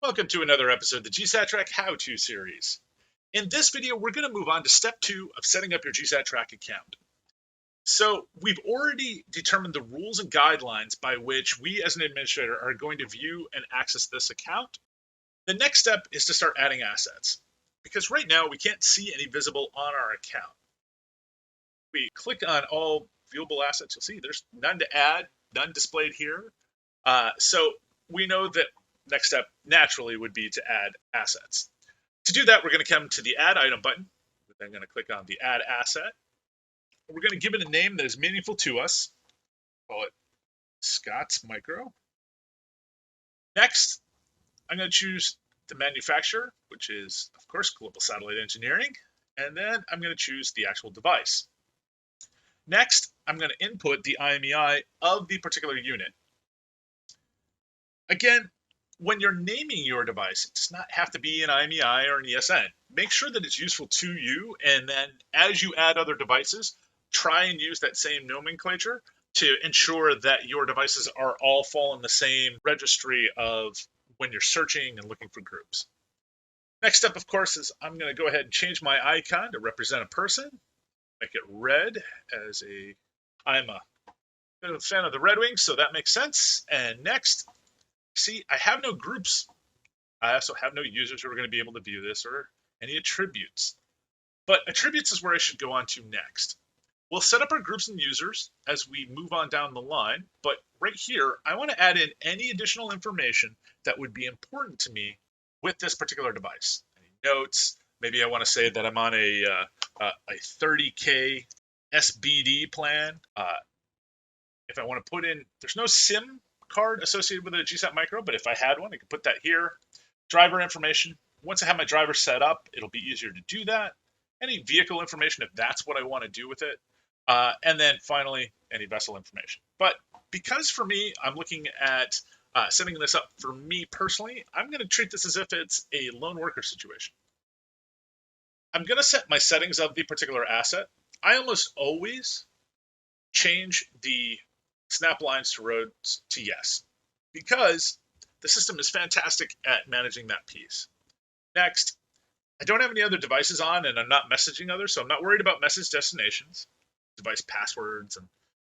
Welcome to another episode of the GSatTrack How-To series. In this video, we're going to move on to step 2 of setting up your GSatTrack account. So we've already determined the rules and guidelines by which we as an administrator are going to view and access this account. The next step is to start adding assets, because right now we can't see any visible on our account. We click on all viewable assets, you'll see there's none to add, none displayed here. So we know that next step naturally would be to add assets. To do that, we're going to come to the Add Item button. We're then going to click on the Add Asset. We're going to give it a name that is meaningful to us. Call it Scott's Micro. Next, I'm going to choose the manufacturer, which is, of course, Global Satellite Engineering. And then I'm going to choose the actual device. Next, I'm going to input the IMEI of the particular unit. Again, when you're naming your device, it does not have to be an IMEI or an ESN. Make sure that it's useful to you, and then as you add other devices, try and use that same nomenclature to ensure that your devices are all fall in the same registry of when you're searching and looking for groups. Next step, of course, is I'm going to go ahead and change my icon to represent a person. Make it red as I'm a bit of a fan of the Red Wings, so that makes sense. And next, see, I have no groups. I also have no users who are going to be able to view this or any attributes. But attributes is where I should go on to next. We'll set up our groups and users as we move on down the line. But right here, I want to add in any additional information that would be important to me with this particular device. Any notes? Maybe I want to say that I'm on a 30K SBD plan. If I want to put in, there's no SIM card associated with a GSat Micro, but if I had one, I could put that here. Driver information. Once I have my driver set up, it'll be easier to do that. Any vehicle information, if that's what I want to do with it. And then finally, any vessel information. But because for me, I'm looking at setting this up for me personally, I'm going to treat this as if it's a lone worker situation. I'm going to set my settings of the particular asset. I almost always change the snap lines to roads to yes, because the system is fantastic at managing that piece. Next, I don't have any other devices on and I'm not messaging others, so I'm not worried about message destinations, device passwords, and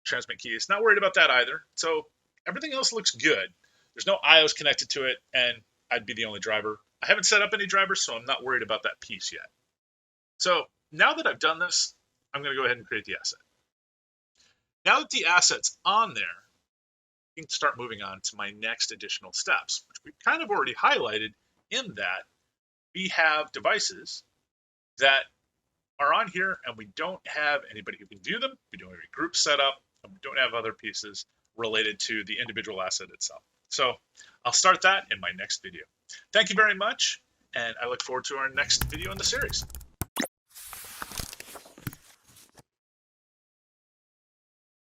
transmit keys. Not worried about that either. So everything else looks good. There's no iOS connected to it, and I'd be the only driver. I haven't set up any drivers, so I'm not worried about that piece yet. So now that I've done this, I'm going to go ahead and create the asset. Now that the asset's on there, I can start moving on to my next additional steps, which we've kind of already highlighted in that we have devices that are on here and we don't have anybody who can view them. We don't have any groups set up, and we don't have other pieces related to the individual asset itself. So I'll start that in my next video. Thank you very much, and I look forward to our next video in the series.